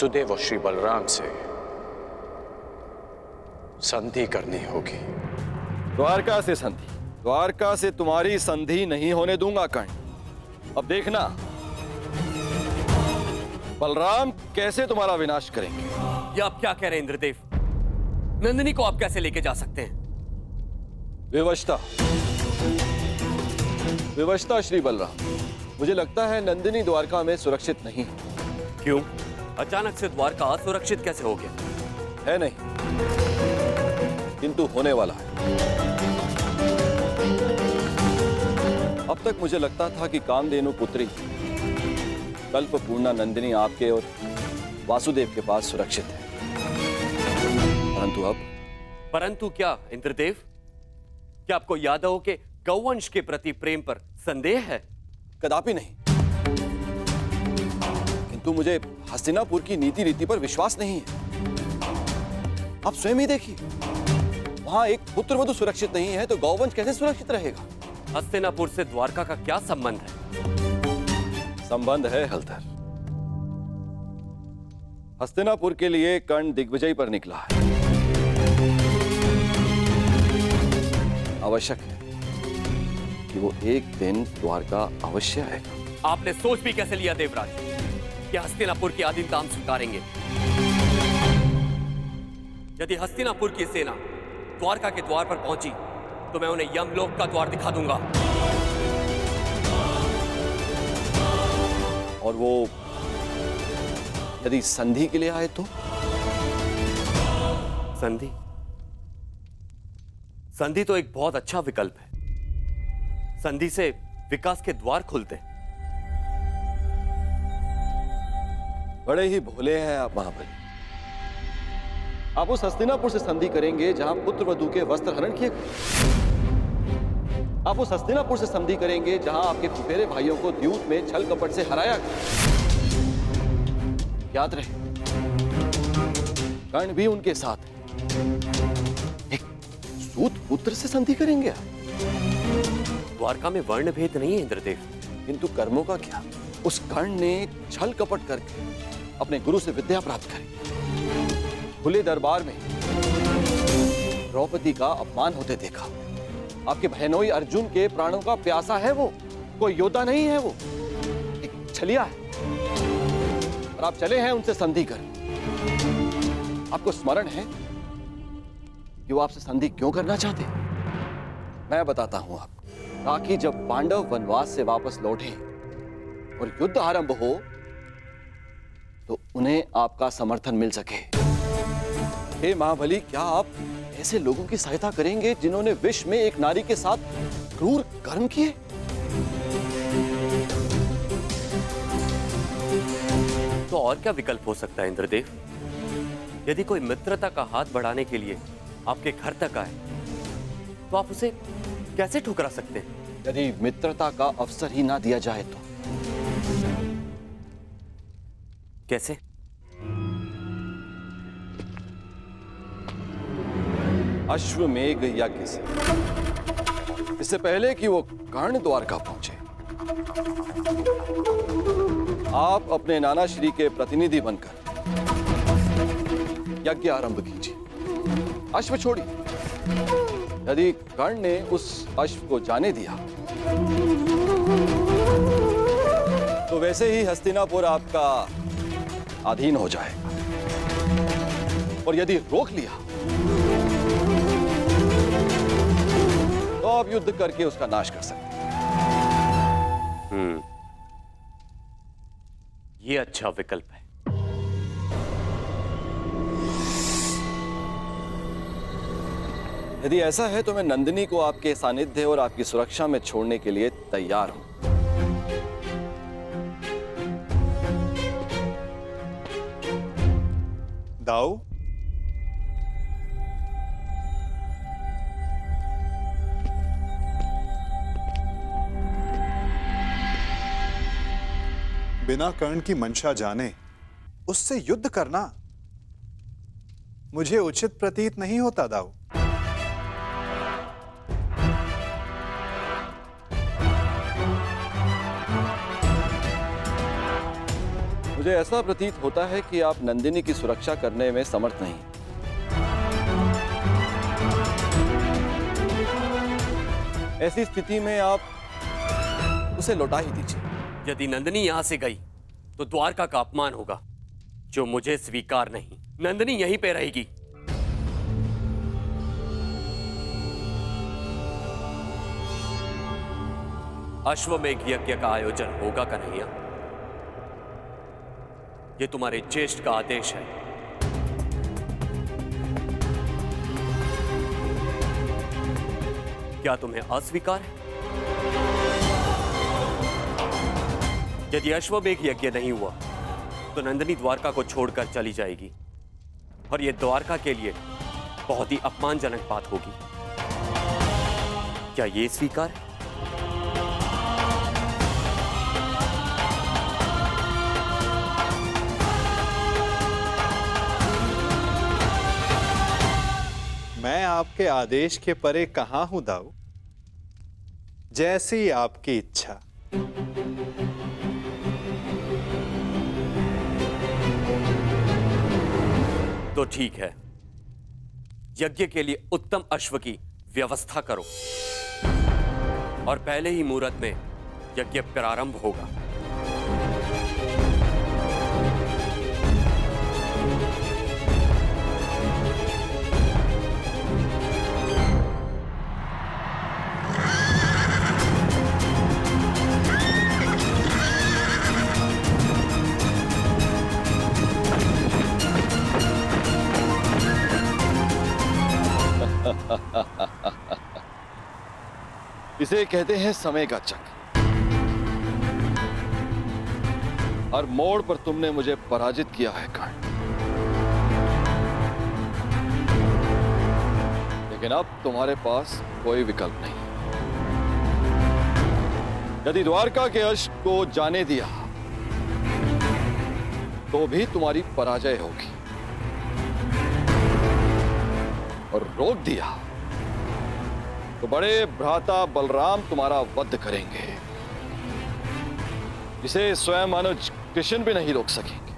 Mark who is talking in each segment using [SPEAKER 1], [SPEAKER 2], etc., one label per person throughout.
[SPEAKER 1] वासुदेव और श्री बलराम से संधि करनी होगी।
[SPEAKER 2] द्वारका से संधि? द्वारका से तुम्हारी संधि नहीं होने दूंगा कर्ण। अब देखना बलराम कैसे तुम्हारा विनाश करेंगे।
[SPEAKER 3] ये आप क्या कह रहे हैं इंद्रदेव? नंदिनी को आप कैसे लेके जा सकते हैं?
[SPEAKER 2] विवशता, विवशता श्री बलराम। मुझे लगता है नंदिनी द्वारका में सुरक्षित नहीं है।
[SPEAKER 3] क्यों? अचानक से द्वारका असुरक्षित कैसे हो गया?
[SPEAKER 2] है नहीं, किंतु होने वाला है। अब तक मुझे लगता था कि कामधेनु पुत्री कल्पपूर्णा नंदिनी आपके और वासुदेव के पास सुरक्षित है, परंतु अब?
[SPEAKER 3] परंतु क्या इंद्रदेव? क्या आपको यादवों के गौवंश के प्रति प्रेम पर संदेह है?
[SPEAKER 2] कदापि नहीं, किंतु मुझे हस्तिनापुर की नीति रीति पर विश्वास नहीं है। आप स्वयं ही देखिए, वहां एक पुत्र वधू सुरक्षित नहीं है तो गौवंश कैसे सुरक्षित रहेगा?
[SPEAKER 3] हस्तिनापुर से द्वारका का क्या संबंध है?
[SPEAKER 2] संबंध है हलधर। हस्तिनापुर के लिए कर्ण दिग्विजय पर निकला है। आवश्यक है कि वो एक दिन द्वारका अवश्य आएगा।
[SPEAKER 3] आपने सोच भी कैसे लिया देवराज कि हस्तिनापुर की अधीनता हम स्वीकारेंगे? यदि हस्तिनापुर की सेना द्वारका के द्वार पर पहुंची तो मैं उन्हें यमलोक का द्वार दिखा दूंगा।
[SPEAKER 2] और वो यदि संधि के लिए आए तो?
[SPEAKER 3] संधि? संधि तो एक बहुत अच्छा विकल्प है। संधि से विकास के द्वार खुलते हैं।
[SPEAKER 2] बड़े ही भोले हैं आप महाबली। आप उस हस्तिनापुर से संधि करेंगे जहां पुत्र वधू के वस्त्र हरण किए गए। आप उस हस्तिनापुर से संधि करेंगे जहां आपके फुफेरे भाइयों को द्यूत में छल कपट से हराया गया। याद रहे, कर्ण भी उनके साथ है। एक सूत पुत्र से संधि करेंगे आप?
[SPEAKER 3] द्वारका में वर्ण भेद नहीं है इंद्रदेव।
[SPEAKER 2] किंतु कर्मों का क्या? उस कर्ण ने छल कपट करके अपने गुरु से विद्या प्राप्त करी। खुले दरबार में द्रौपदी का अपमान होते देखा। आपके बहनोई अर्जुन के प्राणों का प्यासा है वो, कोई योद्धा नहीं है वो, एक छलिया है। और आप चले हैं उनसे संधि कर। आपको स्मरण है कि वो आपसे संधि क्यों करना चाहते? मैं बताता हूं आपको, ताकि जब पांडव वनवास से वापस लौटे और युद्ध आरंभ हो तो उन्हें आपका समर्थन मिल सके। हे महाबली, क्या आप ऐसे लोगों की सहायता करेंगे जिन्होंने विष में एक नारी के साथ क्रूर कर्म किए?
[SPEAKER 3] तो और क्या विकल्प हो सकता है इंद्रदेव? यदि कोई मित्रता का हाथ बढ़ाने के लिए आपके घर तक आए तो आप उसे कैसे ठुकरा सकते हैं?
[SPEAKER 2] यदि मित्रता का अवसर ही ना दिया जाए तो?
[SPEAKER 3] कैसे?
[SPEAKER 2] अश्वमेघ यज्ञ से, इससे पहले कि वो कर्ण द्वारका पहुंचे, आप अपने नाना श्री के प्रतिनिधि बनकर यज्ञ आरंभ कीजिए। अश्व छोड़िए। यदि कर्ण ने उस अश्व को जाने दिया तो वैसे ही हस्तिनापुर आपका अधीन हो जाएगा, और यदि रोक लिया तो आप युद्ध करके उसका नाश कर सकते हैं।
[SPEAKER 3] ये अच्छा विकल्प है।
[SPEAKER 2] यदि ऐसा है तो मैं नंदिनी को आपके सानिध्य और आपकी सुरक्षा में छोड़ने के लिए तैयार हूं।
[SPEAKER 4] दाऊ, बिना कर्ण की मंशा जाने उससे युद्ध करना मुझे उचित प्रतीत नहीं होता दाऊ।
[SPEAKER 2] मुझे ऐसा प्रतीत होता है कि आप नंदिनी की सुरक्षा करने में समर्थ नहीं। ऐसी स्थिति में आप उसे लौटा ही दीजिए।
[SPEAKER 3] यदि नंदिनी यहां से गई तो द्वारका का अपमान होगा, जो मुझे स्वीकार नहीं। नंदिनी यहीं पे रहेगी। अश्वमेघ यज्ञ का आयोजन होगा कन्हैया। ये तुम्हारे ज्येष्ठ का आदेश है। क्या तुम्हें अस्वीकार है? यदि अश्वमेघ यज्ञ नहीं हुआ तो नंदिनी द्वारका को छोड़कर चली जाएगी, और यह द्वारका के लिए बहुत ही अपमानजनक बात होगी। क्या यह स्वीकार है?
[SPEAKER 4] मैं आपके आदेश के परे कहां हूं दाऊ। जैसी आपकी इच्छा।
[SPEAKER 3] तो ठीक है, यज्ञ के लिए उत्तम अश्व की व्यवस्था करो, और पहले ही मुहूर्त में यज्ञ प्रारंभ होगा।
[SPEAKER 2] इसे कहते हैं समय का चक्र। हर मोड़ पर तुमने मुझे पराजित किया है कर्ण, लेकिन अब तुम्हारे पास कोई विकल्प नहीं। यदि द्वारका के अश्व को जाने दिया तो भी तुम्हारी पराजय होगी, और रोक दिया तो बड़े भ्राता बलराम तुम्हारा वध करेंगे, जिसे स्वयं अनुज कृष्ण भी नहीं रोक सकेंगे।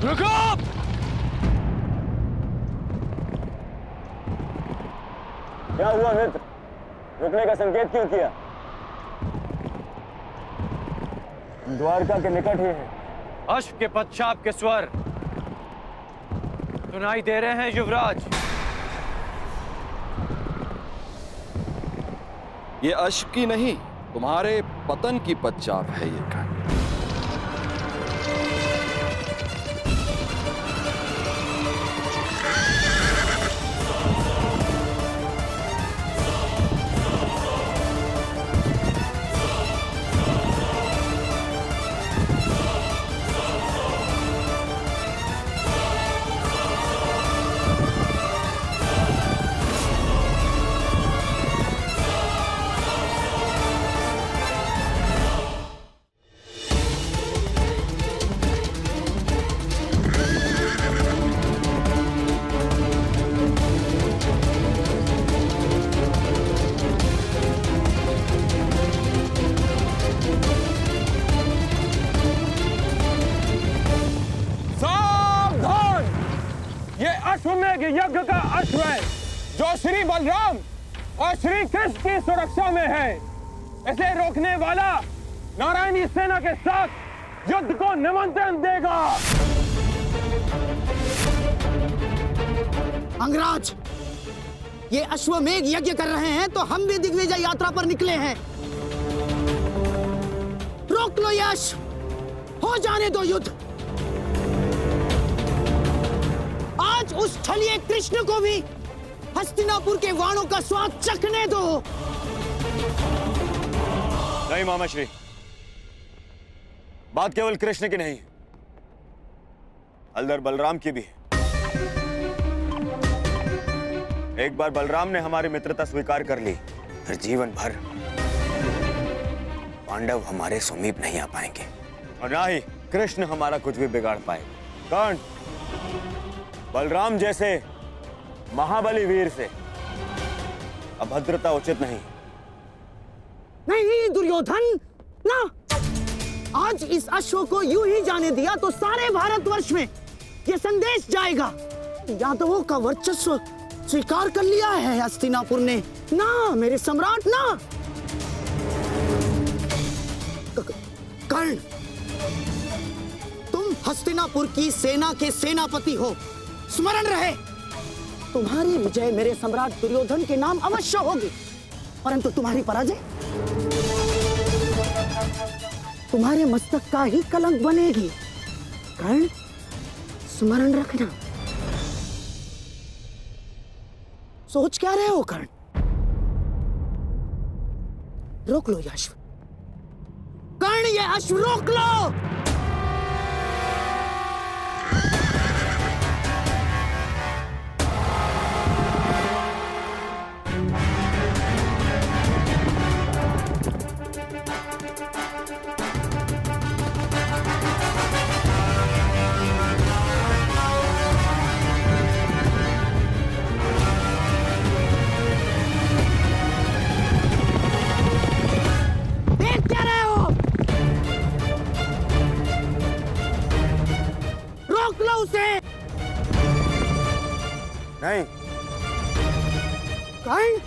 [SPEAKER 2] रुको!
[SPEAKER 5] क्या हुआ मित्र? रुकने का संकेत क्यों किया? द्वारका के निकट ही है।
[SPEAKER 1] अश्व के पश्चात के स्वर सुनाई दे रहे हैं युवराज।
[SPEAKER 2] ये अश्व की नहीं, तुम्हारे पतन की पश्चात है ये कर्ण।
[SPEAKER 5] अश्वमेघ यज्ञ का अश्व है, जो श्री बलराम और श्री कृष्ण की सुरक्षा में है। इसे रोकने वाला नारायणी सेना के साथ युद्ध को निमंत्रण देगा।
[SPEAKER 6] अंगराज, ये अश्वमेघ यज्ञ कर रहे हैं तो हम भी दिग्विजय यात्रा पर निकले हैं। रोक लो ये अश्व, हो जाने दो युद्ध। आज उस छलिए कृष्ण को भी हस्तिनापुर के वाणों का स्वाद चखने दो।
[SPEAKER 5] नहीं मामाश्री, बात केवल कृष्ण की नहीं, हलधर बलराम की भी है। एक बार बलराम ने हमारी मित्रता स्वीकार कर ली, फिर जीवन भर
[SPEAKER 7] पांडव हमारे समीप नहीं आ पाएंगे और ना ही कृष्ण हमारा कुछ भी बिगाड़ पाएगा। कर्ण, बलराम जैसे महाबली वीर से अभद्रता उचित नहीं।
[SPEAKER 6] नहीं दुर्योधन, ना। आज इस अश्व को यूं ही जाने दिया तो सारे भारतवर्ष में यह संदेश जाएगा, यादवों का वर्चस्व स्वीकार कर लिया है हस्तिनापुर ने। ना मेरे सम्राट, ना। कर्ण, तुम हस्तिनापुर की सेना के सेनापति हो, स्मरण रहे। तुम्हारी विजय मेरे सम्राट दुर्योधन के नाम अवश्य होगी, परंतु तुम्हारी पराजय तुम्हारे मस्तक का ही कलंक बनेगी। कर्ण, स्मरण रखना। सोच क्या रहे हो कर्ण? रोक लो ये अश्व। कर्ण, ये अश्व रोक लो।
[SPEAKER 7] नहीं।
[SPEAKER 6] कर्ण,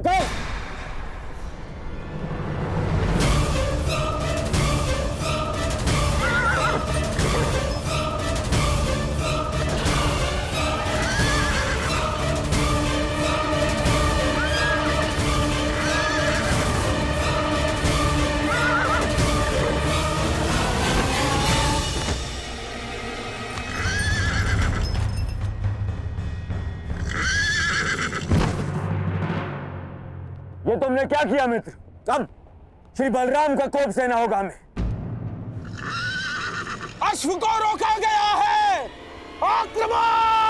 [SPEAKER 5] go! ये तुमने क्या किया मित्र? अब श्री बलराम का कोप सेना होगा हमें। अश्व को रोका गया है, आक्रमण!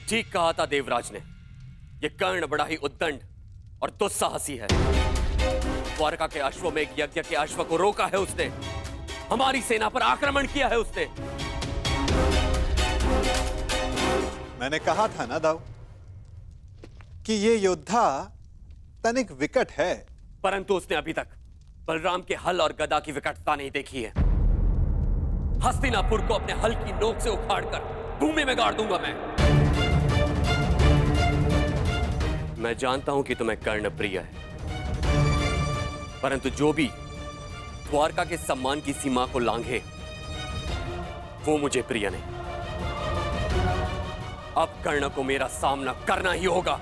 [SPEAKER 3] ठीक कहा था देवराज ने, यह कर्ण बड़ा ही उद्दंड और दुस्साहसी है। द्वारका के अश्वमेघ यज्ञ के अश्व को रोका है उसने, हमारी सेना पर आक्रमण किया है उसने।
[SPEAKER 4] मैंने कहा था ना दाऊ कि ये योद्धा तनिक विकट है,
[SPEAKER 3] परंतु उसने अभी तक बलराम के हल और गदा की विकटता नहीं देखी है। हस्तिनापुर को अपने हल की नोक से उखाड़कर भूमि में गाड़ दूंगा मैं जानता हूं कि तुम्हें कर्ण प्रिय है, परंतु जो भी द्वारका के सम्मान की सीमा को लांघे वो मुझे प्रिय नहीं। अब कर्ण को मेरा सामना करना ही होगा।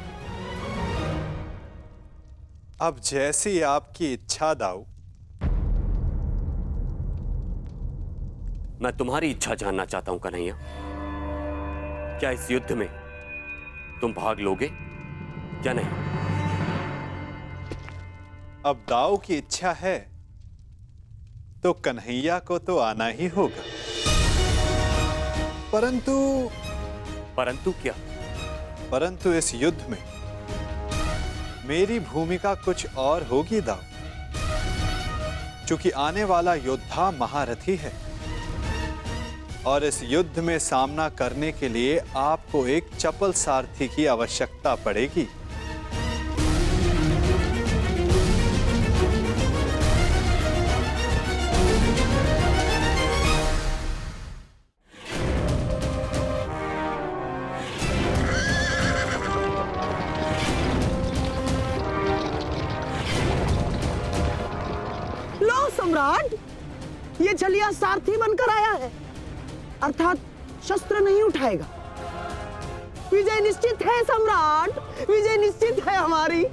[SPEAKER 4] अब जैसी आपकी इच्छा दाऊ।
[SPEAKER 3] मैं तुम्हारी इच्छा जानना चाहता हूं कन्हैया, क्या इस युद्ध में तुम भाग लोगे या नहीं?
[SPEAKER 4] अब दाऊ की इच्छा है तो कन्हैया को तो आना ही होगा,
[SPEAKER 3] परंतु क्या?
[SPEAKER 4] परंतु इस युद्ध में मेरी भूमिका कुछ और होगी दाऊ, क्योंकि आने वाला योद्धा महारथी है और इस युद्ध में सामना करने के लिए आपको एक चपल सारथी की आवश्यकता पड़ेगी।
[SPEAKER 6] सम्राट, ये छलिया सारथी बनकर आया है, अर्थात शस्त्र नहीं उठाएगा। विजय निश्चित है सम्राट, विजय निश्चित है हमारी।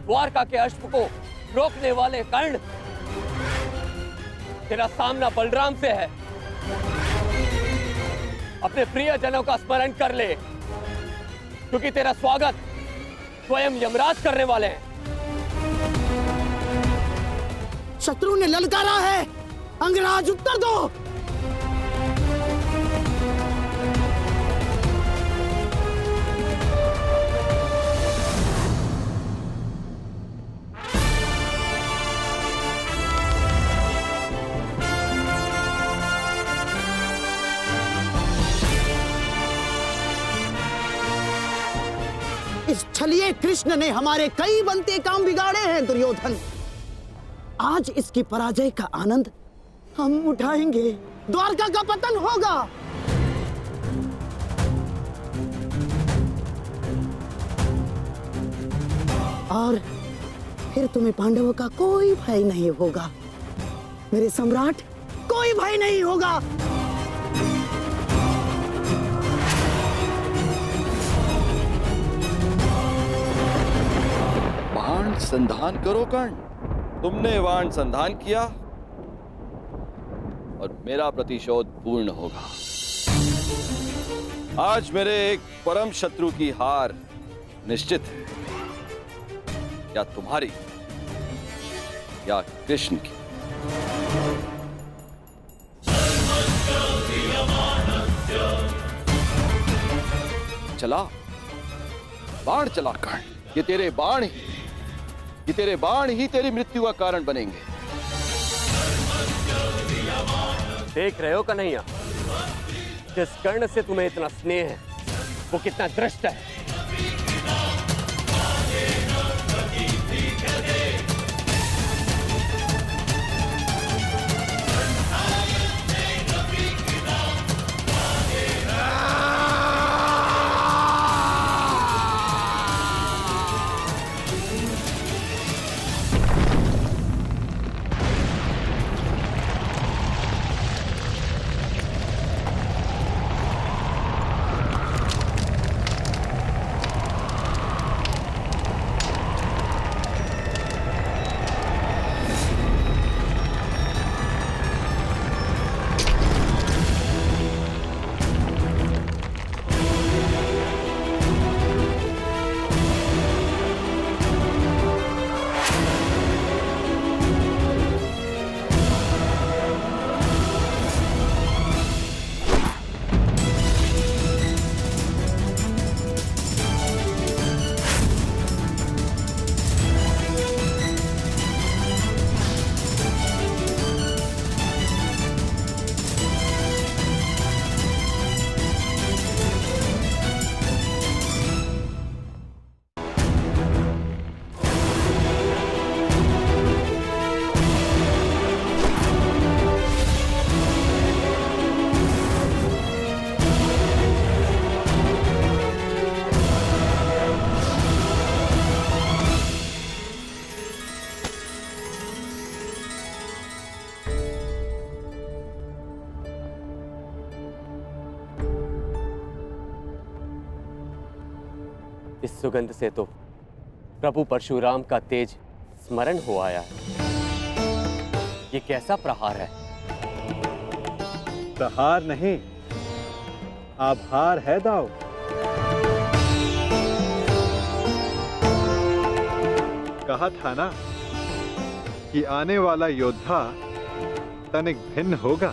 [SPEAKER 3] द्वारका के अश्व को रोकने वाले कर्ण, तेरा सामना बलराम से है। अपने प्रियजनों का स्मरण कर ले, क्योंकि तेरा स्वागत स्वयं यमराज करने वाले हैं।
[SPEAKER 6] शत्रु ने ललकारा है, अंगराज उत्तर दो। इस छलिए कृष्ण ने हमारे कई बनते काम बिगाड़े हैं दुर्योधन। आज इसकी पराजय का आनंद हम उठाएंगे, द्वारका का पतन होगा। और फिर तुम्हें पांडवों का कोई भय नहीं होगा, मेरे सम्राट, कोई भय नहीं होगा।
[SPEAKER 2] बाण संधान करो कर्ण। तुमने बाण संधान किया और मेरा प्रतिशोध पूर्ण होगा। आज मेरे एक परम शत्रु की हार निश्चित है, या तुम्हारी या कृष्ण की। चला बाण चला कर्ण। ये तेरे बाण ही तेरी मृत्यु का कारण बनेंगे।
[SPEAKER 3] देख रहे हो कन्हैया, जिस कर्ण से तुम्हें इतना स्नेह है वो कितना दृष्ट है। इस सुगंध से तो प्रभु परशुराम का तेज स्मरण हो आया है। ये कैसा प्रहार है?
[SPEAKER 4] प्रहार नहीं, आभार है दाऊ। कहा था ना कि आने वाला योद्धा तनिक भिन्न होगा।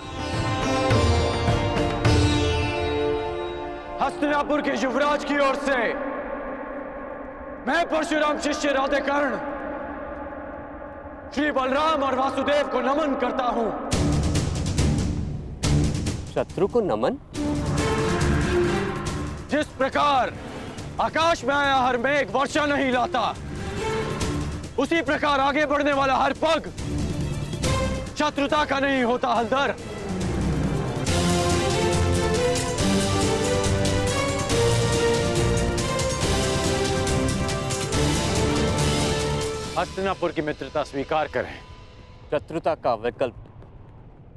[SPEAKER 1] हस्तिनापुर के युवराज की ओर से मैं परशुराम शिष्य राधेकर्ण श्री बलराम और वासुदेव को नमन करता हूं।
[SPEAKER 3] शत्रु को नमन?
[SPEAKER 1] जिस प्रकार आकाश में आया हर मेघ वर्षा नहीं लाता, उसी प्रकार आगे बढ़ने वाला हर पग शत्रुता का नहीं होता हलधर। हस्तिनापुर की मित्रता स्वीकार करें।
[SPEAKER 3] शत्रुता का विकल्प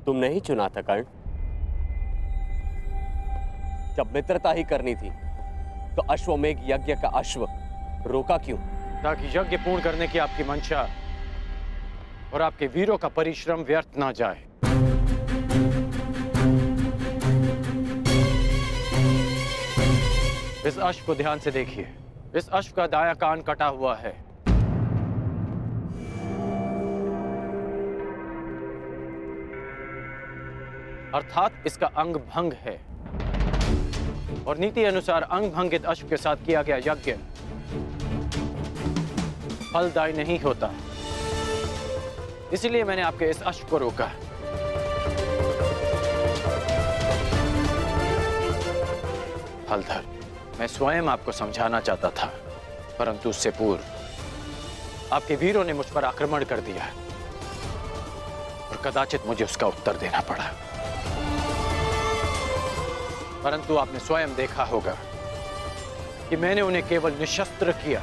[SPEAKER 3] तुमने ही चुना था कर्ण। जब मित्रता ही करनी थी तो अश्वमेघ यज्ञ का अश्व रोका क्यों?
[SPEAKER 1] ताकि यज्ञ पूर्ण करने की आपकी मंशा और आपके वीरों का परिश्रम व्यर्थ ना जाए। इस अश्व को ध्यान से देखिए। इस अश्व का दायां कान कटा हुआ है। अर्थात इसका अंग भंग है और नीति अनुसार अंग भंगित अश्व के साथ किया गया यज्ञ फलदायी नहीं होता। इसलिए मैंने आपके इस अश्व को रोका। हलधर, मैं स्वयं आपको समझाना चाहता था, परंतु उससे पूर्व आपके वीरों ने मुझ पर आक्रमण कर दिया और कदाचित मुझे उसका उत्तर देना पड़ा। परंतु आपने स्वयं देखा होगा कि मैंने उन्हें केवल निशस्त्र किया,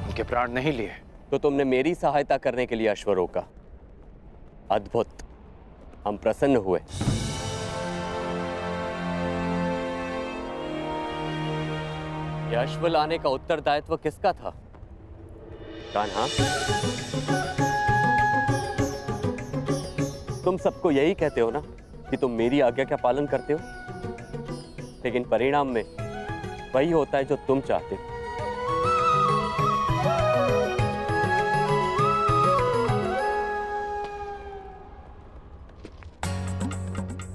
[SPEAKER 1] उनके प्राण नहीं लिए।
[SPEAKER 3] तो तुमने मेरी सहायता करने के लिए अश्व रोका। अद्भुत, हम प्रसन्न हुए। यह अश्व लाने का उत्तरदायित्व किसका था? कान्हा, तुम सबको यही कहते हो ना कि तुम मेरी आज्ञा का पालन करते हो, लेकिन परिणाम में वही होता है जो तुम चाहते हो।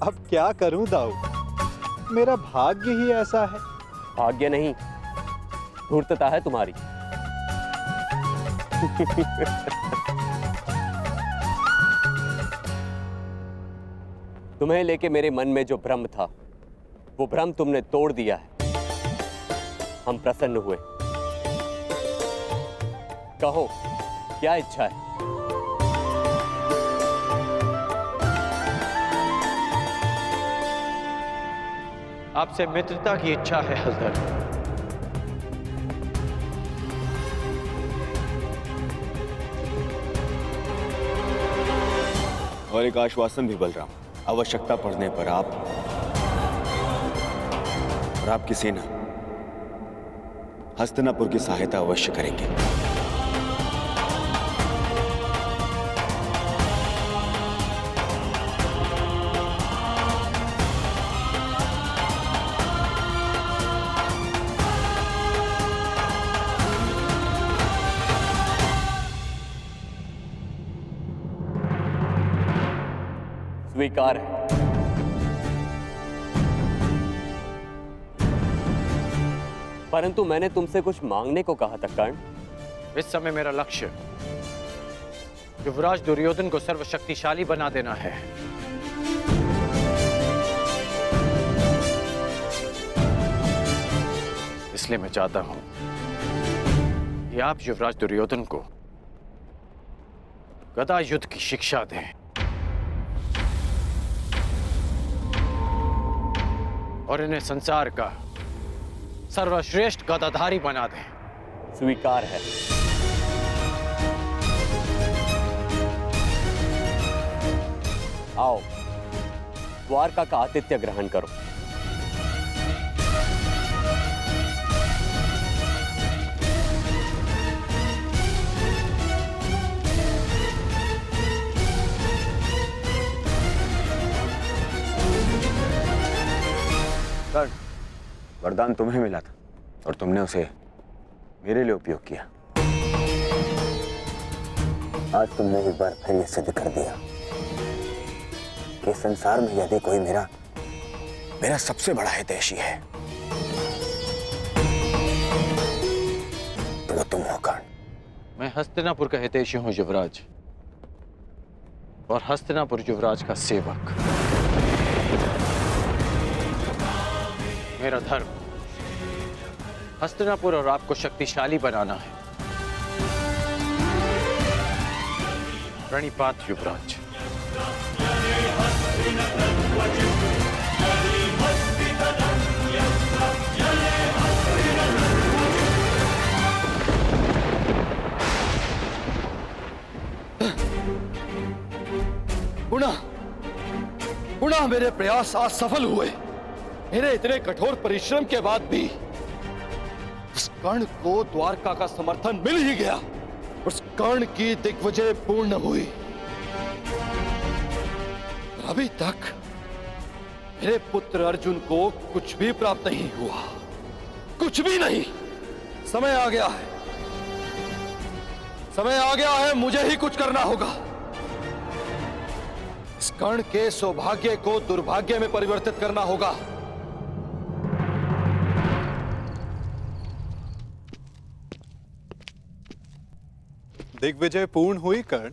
[SPEAKER 4] अब क्या करूं दाऊ, मेरा भाग्य ही ऐसा है।
[SPEAKER 3] भाग्य नहीं, धूर्तता है तुम्हारी। तुम्हें लेके मेरे मन में जो भ्रम था, वो भ्रम तुमने तोड़ दिया है। हम प्रसन्न हुए। कहो, क्या इच्छा है?
[SPEAKER 1] आपसे मित्रता की इच्छा है हलधर।
[SPEAKER 7] और एक आश्वासन भी बलराम, आवश्यकता पड़ने पर आप और आपकी सेना हस्तिनापुर की सहायता अवश्य करेंगे।
[SPEAKER 3] स्वीकार है। परंतु मैंने तुमसे कुछ मांगने को कहा था कर्ण।
[SPEAKER 1] इस समय मेरा लक्ष्य युवराज दुर्योधन को सर्वशक्तिशाली बना देना है। इसलिए मैं चाहता हूं कि आप युवराज दुर्योधन को गदा युद्ध की शिक्षा दें और इन्हें संसार का सर्वश्रेष्ठ गदाधारी बना दें।
[SPEAKER 3] स्वीकार है। आओ, द्वारका का आतिथ्य ग्रहण करो।
[SPEAKER 7] वरदान तुम्हें मिला था और तुमने उसे मेरे लिए उपयोग किया। आज तुमने एक बार फिर यह सिद्ध कर दिया कि संसार में यदि कोई मेरा सबसे बड़ा हितैषी है तो वो तुम हो कर्ण।
[SPEAKER 1] मैं हस्तिनापुर का हितैषी हूं युवराज, और हस्तिनापुर युवराज का सेवक। मेरा धर्म हस्तिनापुर और आपको शक्तिशाली बनाना है। प्रणिपात युवराज।
[SPEAKER 2] गुणा मेरे प्रयास आज सफल हुए। मेरे इतने कठोर परिश्रम के बाद भी उस कर्ण को द्वारका का समर्थन मिल ही गया। उस कर्ण की दिग्विजय पूर्ण हुई। अभी तक मेरे पुत्र अर्जुन को कुछ भी प्राप्त नहीं हुआ, कुछ भी नहीं। समय आ गया है, समय आ गया है, मुझे ही कुछ करना होगा। इस कर्ण के सौभाग्य को दुर्भाग्य में परिवर्तित करना होगा।
[SPEAKER 4] दिग्विजय पूर्ण हुई कर्ण।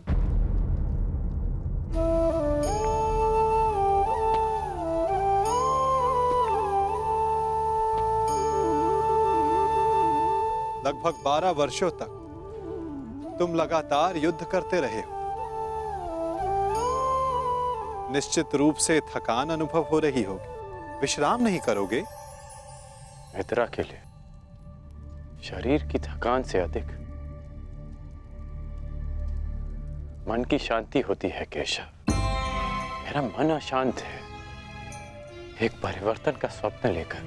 [SPEAKER 4] लगभग 12 वर्षों तक तुम लगातार युद्ध करते रहे हो। निश्चित रूप से थकान अनुभव हो रही होगी। विश्राम नहीं करोगे?
[SPEAKER 1] मित्रा के लिए शरीर की थकान से अधिक मन की शांति होती है केशव। मेरा मन अशांत है। एक परिवर्तन का स्वप्न लेकर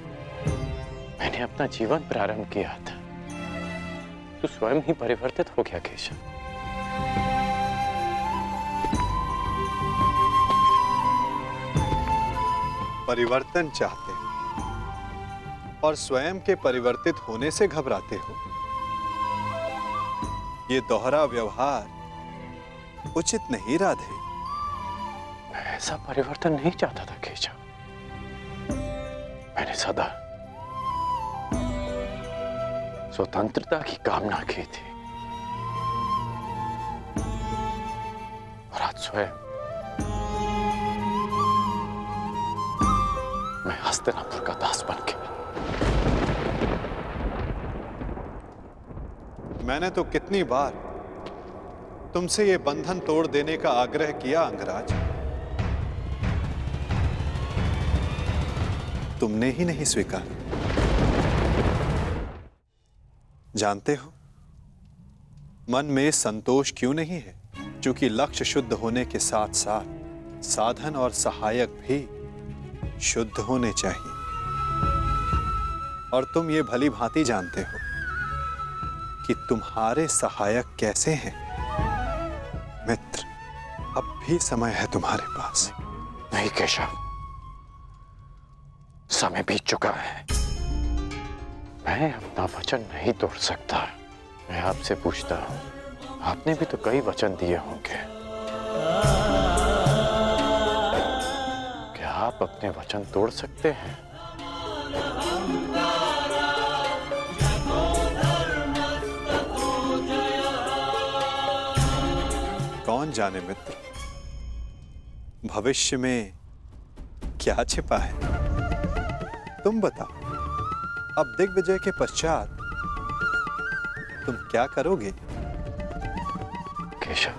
[SPEAKER 1] मैंने अपना जीवन प्रारंभ किया था। तू स्वयं ही परिवर्तित हो गया केशव।
[SPEAKER 4] परिवर्तन चाहते हो और स्वयं के परिवर्तित होने से घबराते हो। ये दोहरा व्यवहार उचित नहीं राधे।
[SPEAKER 1] मैं ऐसा परिवर्तन नहीं चाहता था केशव। मैंने सदा स्वतंत्रता की कामना की थी, और आज स्वयं मैं हस्तिनापुर का दास बन गया।
[SPEAKER 4] मैंने तो कितनी बार तुमसे ये बंधन तोड़ देने का आग्रह किया अंगराज, तुमने ही नहीं स्वीकार। जानते हो मन में संतोष क्यों नहीं है? क्योंकि लक्ष्य शुद्ध होने के साथ साथ साधन और सहायक भी शुद्ध होने चाहिए। और तुम ये भली भांति जानते हो कि तुम्हारे सहायक कैसे हैं। मित्र, अब भी समय है तुम्हारे पास।
[SPEAKER 1] नहीं केशव, समय बीत चुका है। मैं अपना वचन नहीं तोड़ सकता। मैं आपसे पूछता हूं, आपने भी तो कई वचन दिए होंगे। क्या आप अपने वचन तोड़ सकते हैं?
[SPEAKER 4] कौन जाने मित्र, भविष्य में क्या छिपा है। तुम बताओ, अब दिग्विजय के पश्चात तुम क्या करोगे?
[SPEAKER 1] केशव,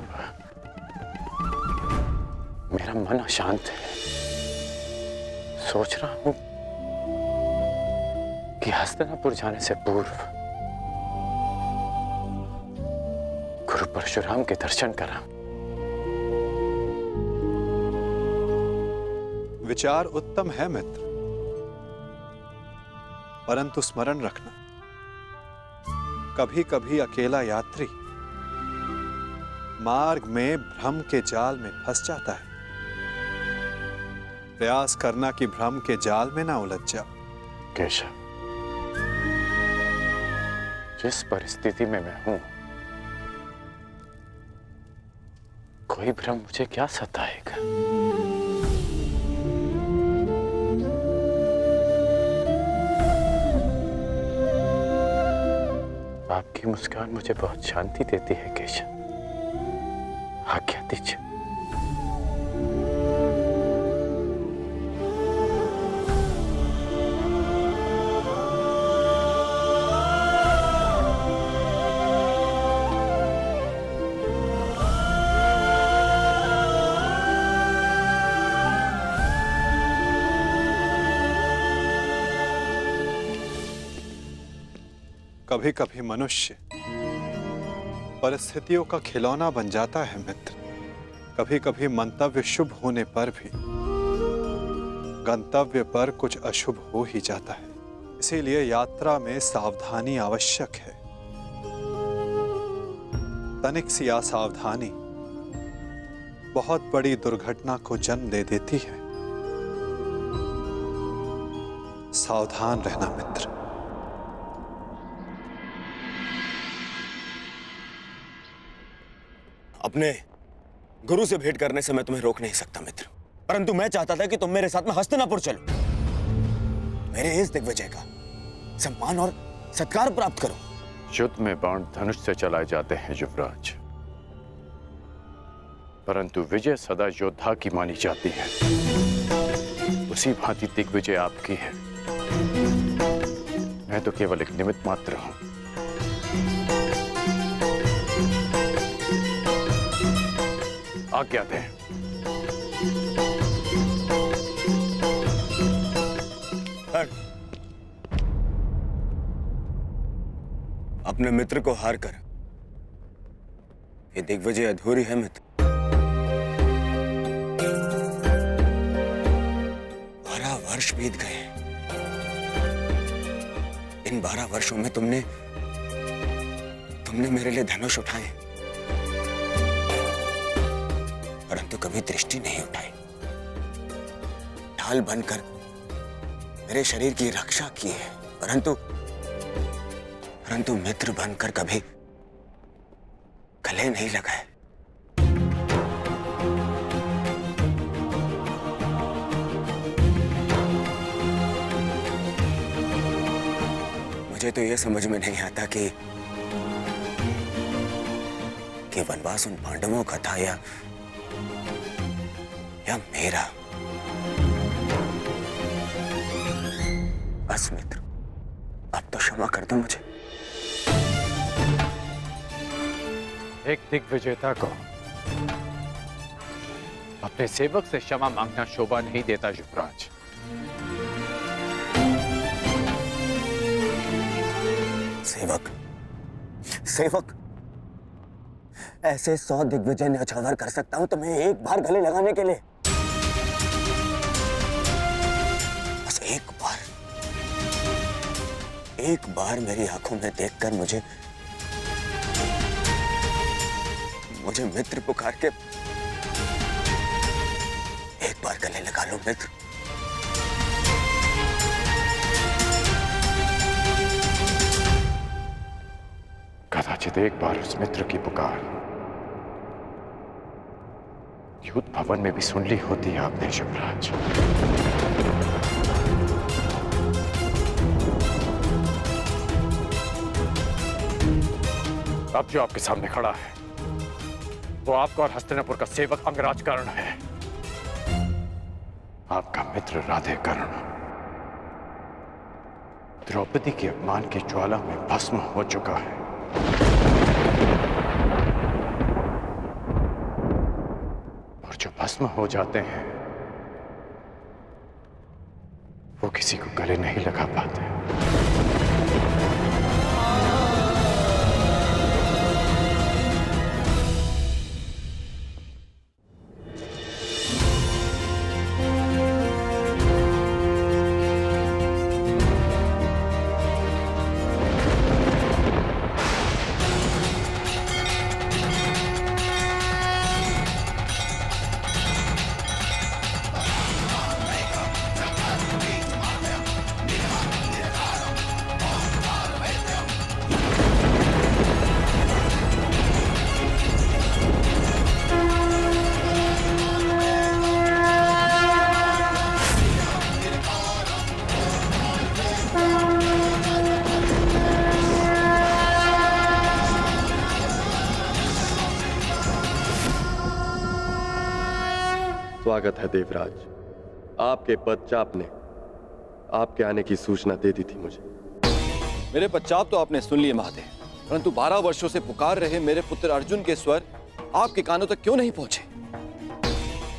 [SPEAKER 1] मेरा मन अशांत है। सोच रहा हूं कि हस्तिनापुर जाने से पूर्व गुरु परशुराम के दर्शन करा।
[SPEAKER 4] विचार उत्तम है मित्र, परंतु स्मरण रखना, कभी कभी अकेला यात्री मार्ग में भ्रम के जाल में फंस जाता है। प्रयास करना कि भ्रम के जाल में ना उलझ जाओ।
[SPEAKER 1] केशव, जिस परिस्थिति में मैं हूं, कोई भ्रम मुझे क्या सताएगा? आपकी मुस्कान मुझे बहुत शांति देती है केशव। आज्ञा दीजिए।
[SPEAKER 4] कभी कभी मनुष्य परिस्थितियों का खिलौना बन जाता है मित्र। कभी कभी मंतव्य शुभ होने पर भी गंतव्य पर कुछ अशुभ हो ही जाता है। इसीलिए यात्रा में सावधानी आवश्यक है। तनिक सी असावधानी बहुत बड़ी दुर्घटना को जन्म दे देती है। सावधान रहना मित्र।
[SPEAKER 7] अपने गुरु से भेंट करने से मैं तुम्हें रोक नहीं सकता मित्र, परंतु मैं चाहता था कि तुम मेरे साथ में हस्तिनापुर चलो, मेरे इस दिग्विजय का सम्मान और सत्कार प्राप्त करो।
[SPEAKER 1] युद्ध में बाण धनुष से चलाए जाते हैं युवराज, परंतु विजय सदा योद्धा की मानी जाती है। उसी भांति दिग्विजय आपकी है। मैं तो केवल एक निमित्त मात्र हूं। आज्ञा दें।
[SPEAKER 7] अपने मित्र को हार कर ये दिग्विजय अधूरी है मित्र। 12 वर्ष बीत गए। इन 12 वर्षों में तुमने मेरे लिए धनुष उठाए, परंतु कभी दृष्टि नहीं उठाई। ढाल बनकर मेरे शरीर की रक्षा की है, परंतु मित्र बनकर कभी गले नहीं लगाए। मुझे तो यह समझ में नहीं आता कि वनवास उन पांडवों का था या मेरा। बस मित्र, अब तो क्षमा कर दो मुझे।
[SPEAKER 1] एक दिग्विजेता को अपने सेवक से क्षमा मांगना शोभा नहीं देता युवराज।
[SPEAKER 7] सेवक ऐसे 100 दिग्विजय न्यौछावर कर सकता हूं तुम्हें एक बार गले लगाने के लिए। बस एक बार मेरी आंखों में देखकर मुझे मित्र पुकार के एक बार गले लगा लो मित्र।
[SPEAKER 1] कदाचित एक बार उस मित्र की पुकार युद्ध भवन में भी सुन ली होती आपने युवराज। अब जो आपके सामने खड़ा है वो आपका और हस्तिनापुर का सेवक अंगराज कर्ण है, आपका मित्र राधे कर्ण। द्रौपदी के अपमान की ज्वाला में भस्म हो चुका है। और जो भस्म हो जाते हैं वो किसी को गले नहीं लगा पाते।
[SPEAKER 8] स्वागत है देवराज। आपके पदचाप ने आपके आने की सूचना दे दी थी मुझे।
[SPEAKER 2] मेरे पश्चात तो आपने सुन लिए महादेव, परंतु 12 वर्षों से पुकार रहे मेरे पुत्र अर्जुन के स्वर आपके कानों तक क्यों नहीं पहुंचे?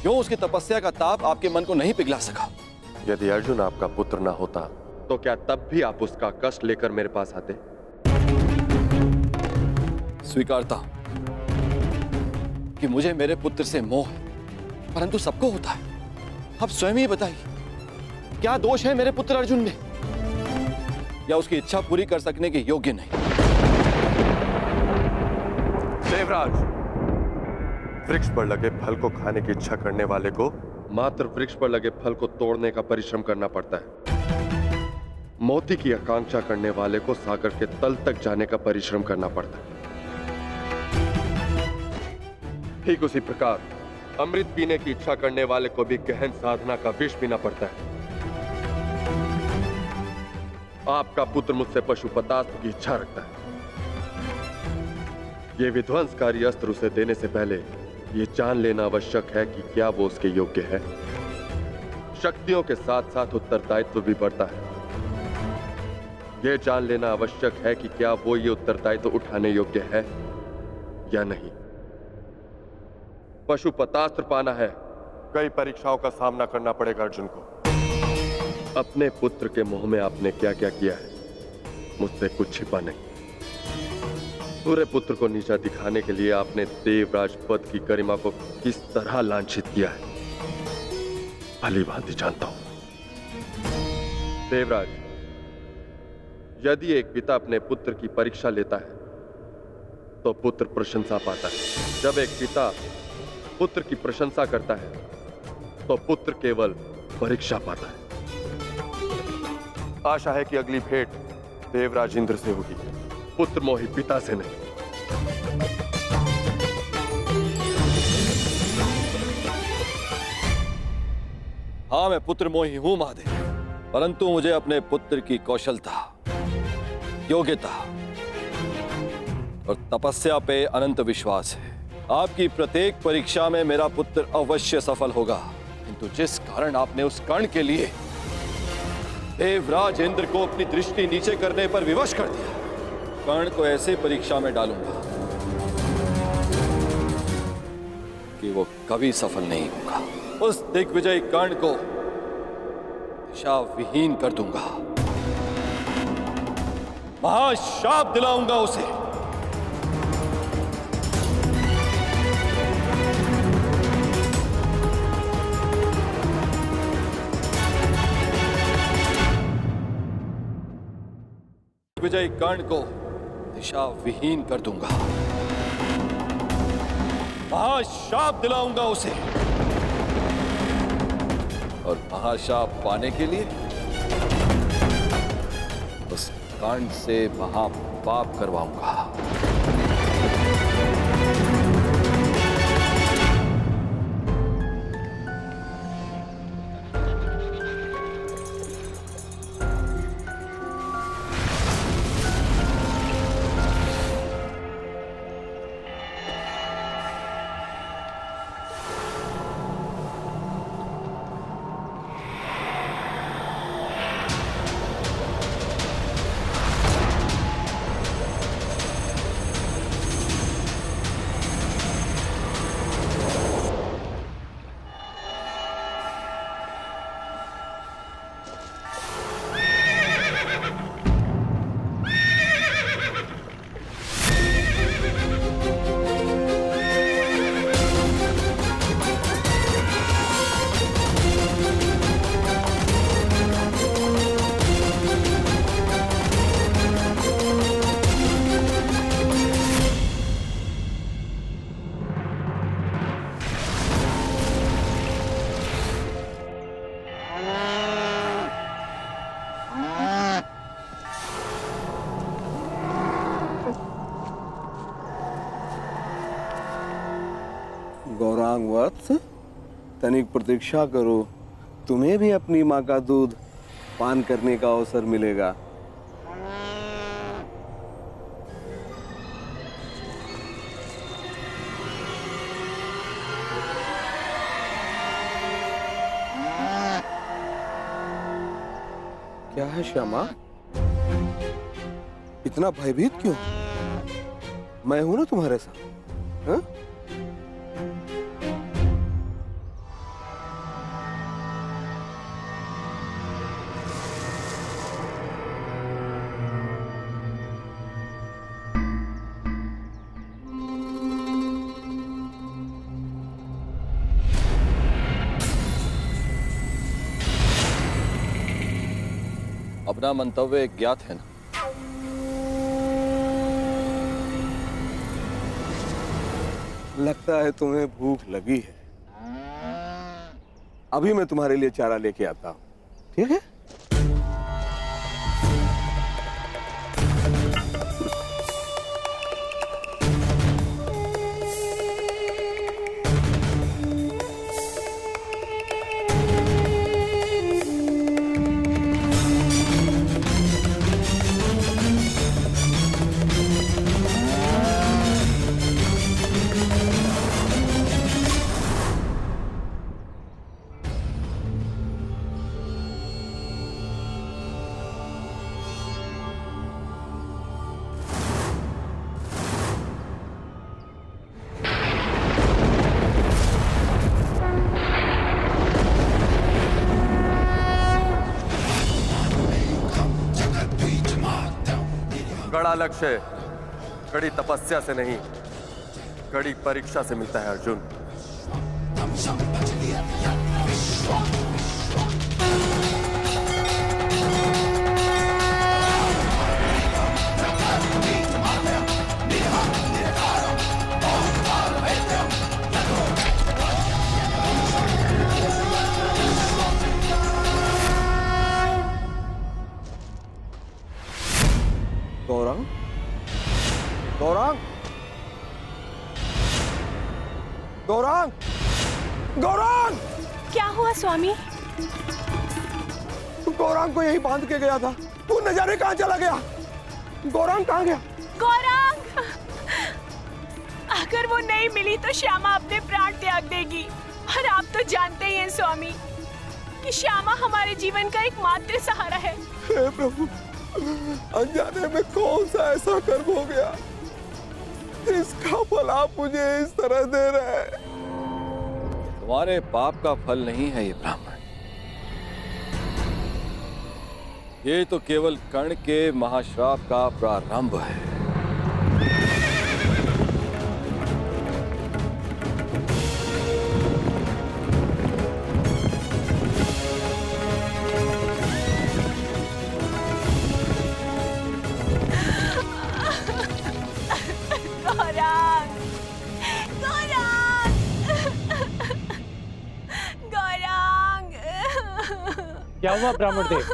[SPEAKER 2] क्यों उसकी तपस्या का ताप आपके मन को नहीं पिघला सका?
[SPEAKER 8] यदि अर्जुन आपका पुत्र ना होता तो क्या तब भी आप उसका कष्ट लेकर मेरे पास आते?
[SPEAKER 2] स्वीकारता हूं कि मुझे मेरे पुत्र से मोह है, परंतु सबको होता है। अब स्वयं ही बताइए, क्या दोष है मेरे पुत्र अर्जुन में, या उसकी इच्छा पूरी कर सकने के योग्य नहीं?
[SPEAKER 8] देवराज, वृक्ष पर लगे फल को खाने की इच्छा करने वाले को मात्र वृक्ष पर लगे फल को तोड़ने का परिश्रम करना पड़ता है। मोती की आकांक्षा करने वाले को सागर के तल तक जाने का परिश्रम करना पड़ता है। ठीक उसी प्रकार अमृत पीने की इच्छा करने वाले को भी गहन साधना का विष पीना पड़ता है। आपका पुत्र मुझसे पशुपतास्त्र की इच्छा रखता है। यह विध्वंसकारी अस्त्र उसे देने से पहले यह जान लेना आवश्यक है कि क्या वो उसके योग्य है। शक्तियों के साथ साथ उत्तरदायित्व भी बढ़ता है। यह जान लेना आवश्यक है कि क्या वो ये उत्तरदायित्व उठाने योग्य है या नहीं। पशुपतास्त्र पाना है, कई परीक्षाओं का सामना करना पड़ेगा अर्जुन को। अपने पुत्र के मोह में आपने क्या क्या किया है, मुझसे कुछ छिपा नहीं। पूरे पुत्र को नीचा दिखाने के लिए आपने देवराज पद की गरिमा को किस तरह लांछित किया है, भली भांति जानता हूं। देवराज, यदि एक पिता अपने पुत्र की परीक्षा लेता है तो पुत्र प्रशंसा पाता है। जब एक पिता पुत्र की प्रशंसा करता है तो पुत्र केवल परीक्षा पाता है। आशा है कि अगली भेंट देवराज इंद्र से होगी, पुत्र मोही पिता से नहीं।
[SPEAKER 2] हाँ, मैं पुत्र मोही हूं महादेव, परंतु मुझे अपने पुत्र की कौशलता, योग्यता और तपस्या पे अनंत विश्वास है। आपकी प्रत्येक परीक्षा में मेरा पुत्र अवश्य सफल होगा। किंतु जिस कारण आपने उस कर्ण के लिए देवराज इंद्र को अपनी दृष्टि नीचे करने पर विवश कर दिया, कर्ण को ऐसे परीक्षा में डालूंगा कि वो कभी सफल नहीं होगा। उस दिग्विजयी कर्ण को दिशा विहीन कर दूंगा, महाशाप दिलाऊंगा उसे। विजय कर्ण को दिशा विहीन कर दूंगा, महाशाप दिलाऊंगा उसे। और महाशाप पाने के लिए उस कर्ण से महापाप करवाऊंगा।
[SPEAKER 9] गौरांग वत्स, तनिक प्रतीक्षा करो, तुम्हें भी अपनी माँ का दूध पान करने का अवसर मिलेगा। क्या है श्यामा? इतना भयभीत क्यों? मैं हूं ना तुम्हारे साथ। हाँ?
[SPEAKER 2] अपना मंतव्य ज्ञात है ना?
[SPEAKER 9] लगता है तुम्हें भूख लगी है। अभी मैं तुम्हारे लिए चारा लेके आता हूं, ठीक है?
[SPEAKER 8] कड़ा लक्ष्य कड़ी तपस्या से नहीं, कड़ी परीक्षा से मिलता है अर्जुन।
[SPEAKER 9] गौरांग, गौरांग, गौरांग, गौरांग!
[SPEAKER 10] क्या हुआ स्वामी?
[SPEAKER 9] गौरांग को यही बांध के गया था, तू न जाने कहां चला गया। गौरांग कहां गया?
[SPEAKER 10] गौरांग! अगर वो नहीं मिली तो श्यामा अपने प्राण त्याग देगी। और आप तो जानते ही हैं स्वामी कि श्यामा हमारे जीवन का एकमात्र सहारा है।
[SPEAKER 9] हे प्रभु, अनजाने में कौन सा ऐसा कर्म हो गया इसका फल आप मुझे इस तरह दे रहे हैं।
[SPEAKER 2] तुम्हारे पाप का फल नहीं है ये ब्राह्मण, ये तो केवल कर्ण के महाश्राप का प्रारंभ है।
[SPEAKER 10] गौरांग! गौरांग! गौरांग!
[SPEAKER 1] क्या हुआ ब्राह्मण देव?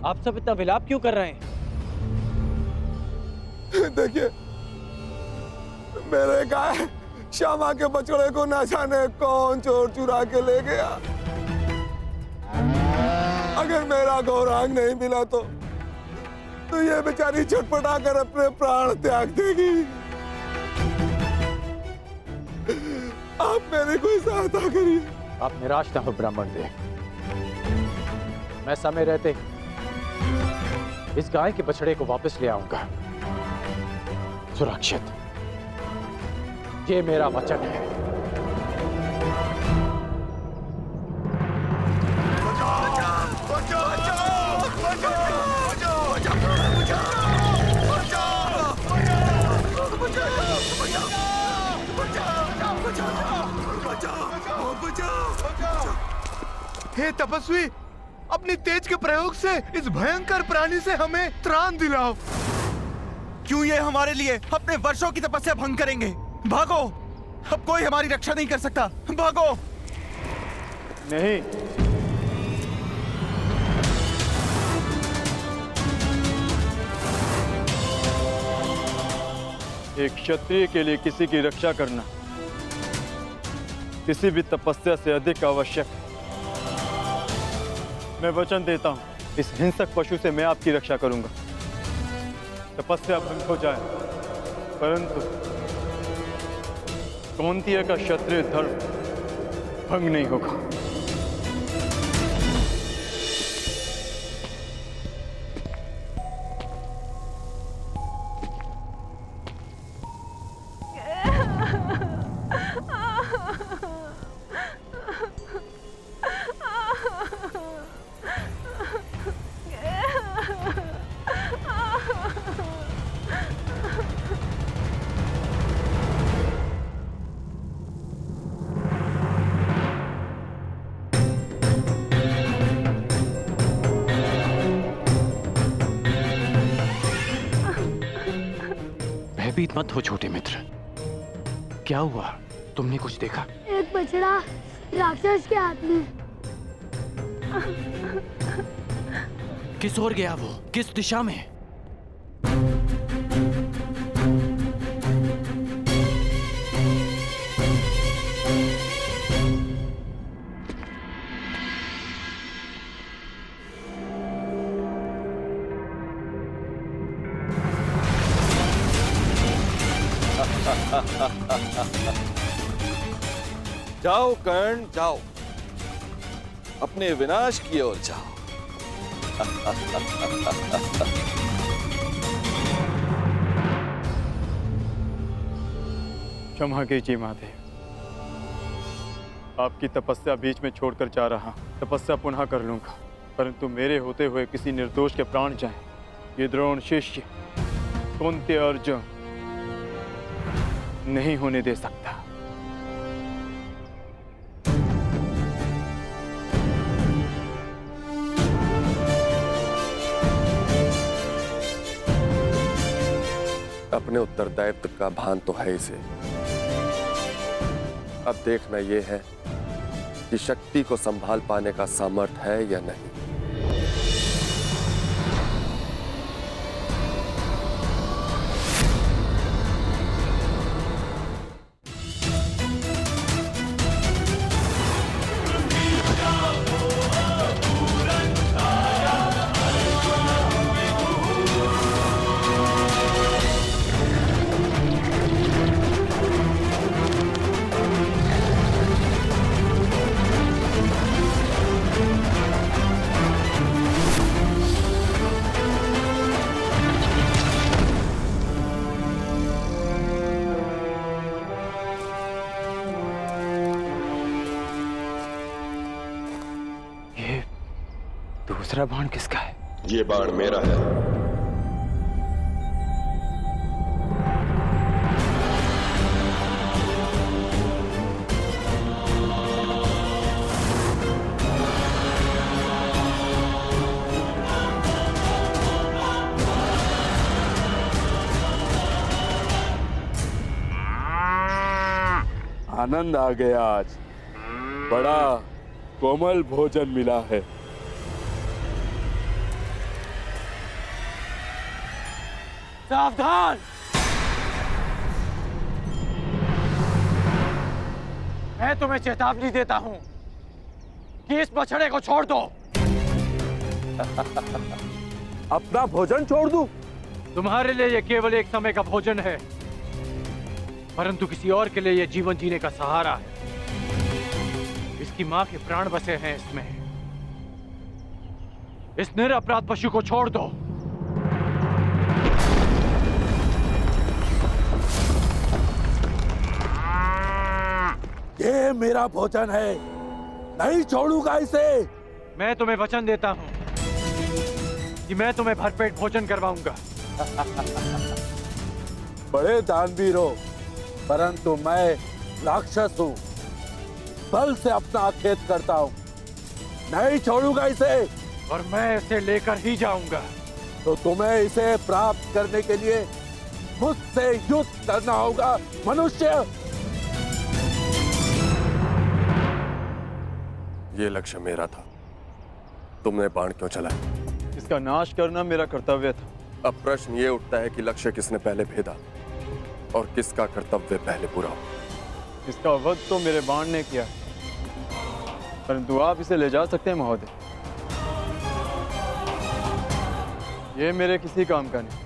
[SPEAKER 1] आप सब इतना विलाप क्यों कर रहे हैं?
[SPEAKER 9] देखिए, मेरे गाय श्यामा के बछड़े को न जाने कौन चोर चुरा के ले गया। अगर मेरा गौरांग नहीं मिला तो ये बेचारी छटपटा कर अपने प्राण त्याग देगी। आप मेरी कोई सहायता करिए।
[SPEAKER 1] आप निराश ना हो ब्राह्मण देव, मैं समय रहते इस गाय के बछड़े को वापस ले आऊंगा सुरक्षित। ये मेरा वचन है।
[SPEAKER 11] हे तपस्वी, अपनी तेज के प्रयोग से इस भयंकर प्राणी से हमें त्राण दिलाओ। क्यों ये हमारे लिए अपने वर्षों की तपस्या भंग करेंगे? भागो, अब कोई हमारी रक्षा नहीं कर सकता। भागो।
[SPEAKER 8] नहीं, एक क्षत्रिय के लिए किसी की रक्षा करना किसी भी तपस्या से अधिक आवश्यक है। मैं वचन देता हूं, इस हिंसक पशु से मैं आपकी रक्षा करूंगा। तपस्या भंग हो जाए, परंतु कौंतेय का क्षत्रिय धर्म भंग नहीं होगा।
[SPEAKER 1] भयभीत मत हो छोटे मित्र। क्या हुआ? तुमने कुछ देखा?
[SPEAKER 12] एक बछड़ा राक्षस के हाथ में।
[SPEAKER 1] किस ओर गया वो? किस दिशा में?
[SPEAKER 2] जाओ कर्ण, जाओ, अपने विनाश की ओर जाओ।
[SPEAKER 13] क्षमा कीजिए महादेव, आपकी तपस्या बीच में छोड़कर जा रहा। तपस्या पुनः कर लूंगा, परंतु मेरे होते हुए किसी निर्दोष के प्राण जाएं, ये द्रोण शिष्य कुंती अर्जुन नहीं होने दे सकता।
[SPEAKER 8] अपने उत्तरदायित्व का भान तो है इसे। अब देखना यह है कि शक्ति को संभाल पाने का सामर्थ्य है या नहीं।
[SPEAKER 1] दूसरा बाण किसका है?
[SPEAKER 8] ये बाण मेरा है।
[SPEAKER 9] आनंद आ गया आज, बड़ा कोमल भोजन मिला है।
[SPEAKER 1] सावधान! मैं तुम्हें चेतावनी देता हूं कि इस बछड़े को छोड़ दो।
[SPEAKER 9] अपना भोजन छोड़ दूं?
[SPEAKER 1] तुम्हारे लिए यह केवल एक समय का भोजन है, परंतु किसी और के लिए यह जीवन जीने का सहारा है। इसकी मां के प्राण बसे हैं इसमें। इस निरपराध पशु को छोड़ दो।
[SPEAKER 9] ये मेरा भोजन है, नहीं छोड़ूंगा इसे।
[SPEAKER 1] मैं तुम्हें वचन देता हूं कि मैं तुम्हें भरपेट भोजन करवाऊंगा।
[SPEAKER 9] बड़े दानवीर हो, परंतु मैं राक्षस हूं, बल से अपना खेत करता हूं, नहीं छोड़ूंगा इसे।
[SPEAKER 1] और मैं इसे लेकर ही जाऊंगा।
[SPEAKER 9] तो तुम्हें इसे प्राप्त करने के लिए मुझसे युद्ध करना होगा मनुष्य।
[SPEAKER 8] ये लक्ष्य मेरा था, तुमने बाण क्यों चलाया?
[SPEAKER 13] इसका नाश करना मेरा कर्तव्य था।
[SPEAKER 8] अब प्रश्न ये उठता है कि लक्ष्य किसने पहले भेदा और किसका कर्तव्य पहले पूरा हो।
[SPEAKER 13] इसका वध तो मेरे बाण ने किया, परंतु आप इसे ले जा सकते हैं महोदय। ये मेरे किसी काम का नहीं।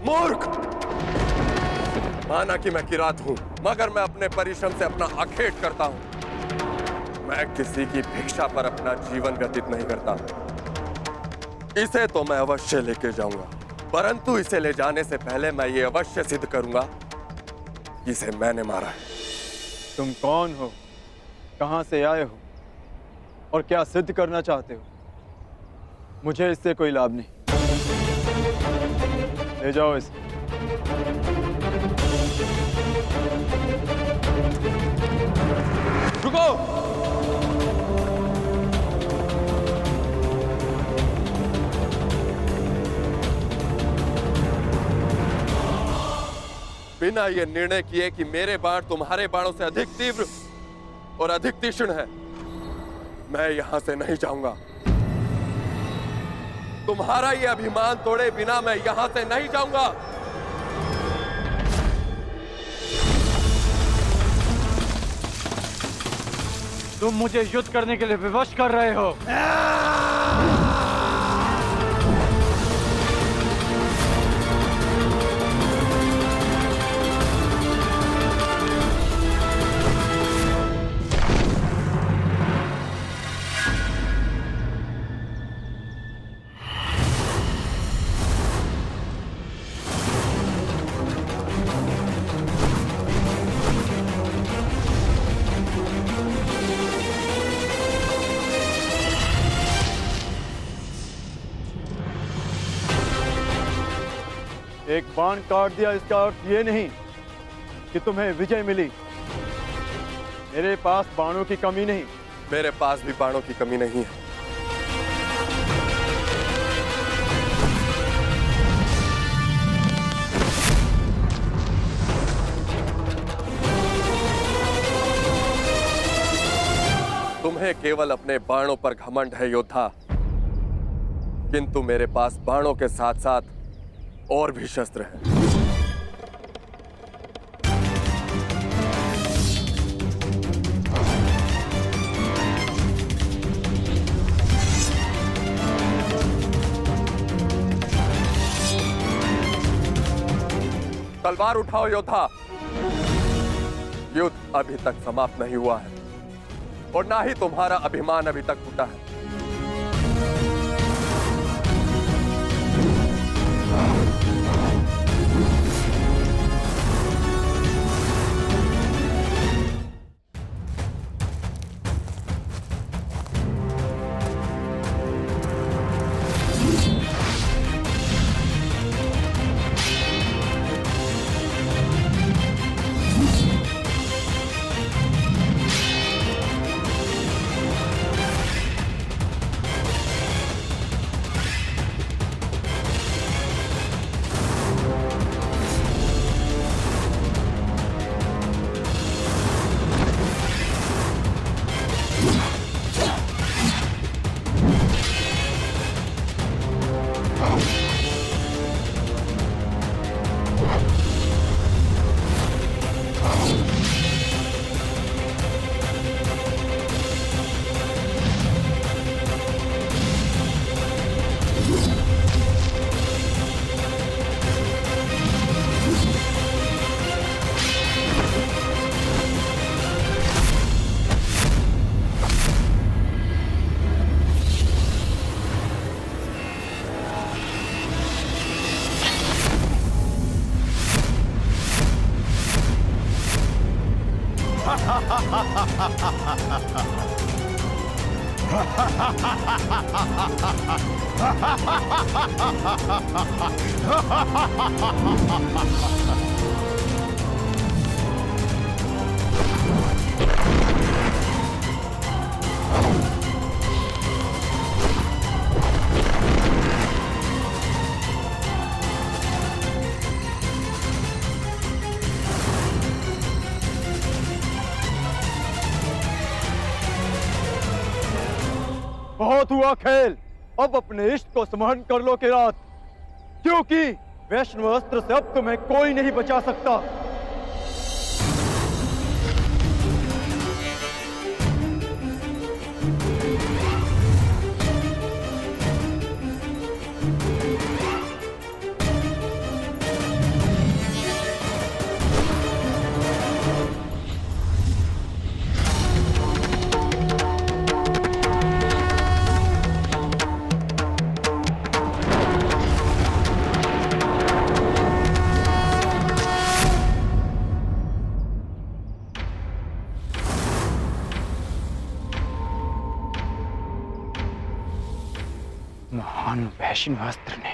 [SPEAKER 8] मूर्ख! माना कि मैं किरात हूं, मगर मैं अपने परिश्रम से अपना अखेट करता हूं। मैं किसी की भिक्षा पर अपना जीवन व्यतीत नहीं करता। इसे तो मैं अवश्य लेके जाऊंगा, परंतु इसे ले जाने से पहले मैं ये अवश्य सिद्ध करूंगा कि इसे मैंने मारा है।
[SPEAKER 13] तुम कौन हो, कहां से आए हो और क्या सिद्ध करना चाहते हो? मुझे इससे कोई लाभ नहीं। ले जाओ इसे।
[SPEAKER 2] रुको!
[SPEAKER 8] बिना ये निर्णय किए कि मेरे बाण तुम्हारे बाणों से अधिक तीव्र और अधिक तीक्ष्ण है, मैं यहां से नहीं जाऊंगा। तुम्हारा ये अभिमान तोड़े बिना मैं यहां से नहीं जाऊंगा।
[SPEAKER 13] तुम मुझे युद्ध करने के लिए विवश कर रहे हो। एक बाण काट दिया इसका अर्थ ये नहीं कि तुम्हें विजय मिली। मेरे पास बाणों की कमी नहीं।
[SPEAKER 8] मेरे पास भी बाणों की कमी नहीं है। तुम्हें केवल अपने बाणों पर घमंड है योद्धा, किंतु मेरे पास बाणों के साथ साथ और भी शस्त्र हैं। तलवार उठाओ योद्धा। युद्ध अभी तक समाप्त नहीं हुआ है और ना ही तुम्हारा अभिमान अभी तक टूटा है।
[SPEAKER 13] बहुत हुआ खेल, अब अपने इष्ट को स्मरण कर लो किरात, क्योंकि वैष्णव अस्त्र से अब तुम्हें कोई नहीं बचा सकता।
[SPEAKER 1] महान वैष्णव अस्त्र ने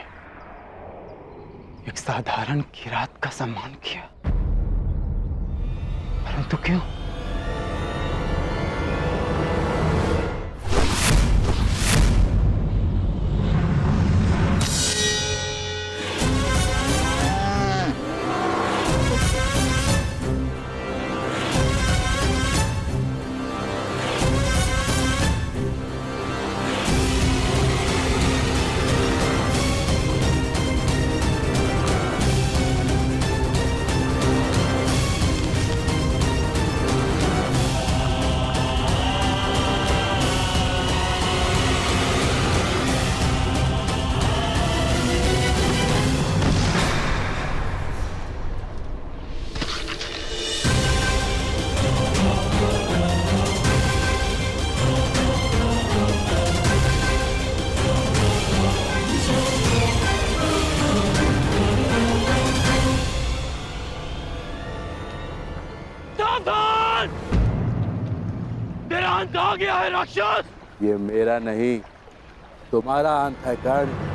[SPEAKER 1] एक साधारण किरात का सम्मान किया, परंतु क्यों? आ गया है राक्षस।
[SPEAKER 9] ये मेरा नहीं तुम्हारा अंत है कर्ण।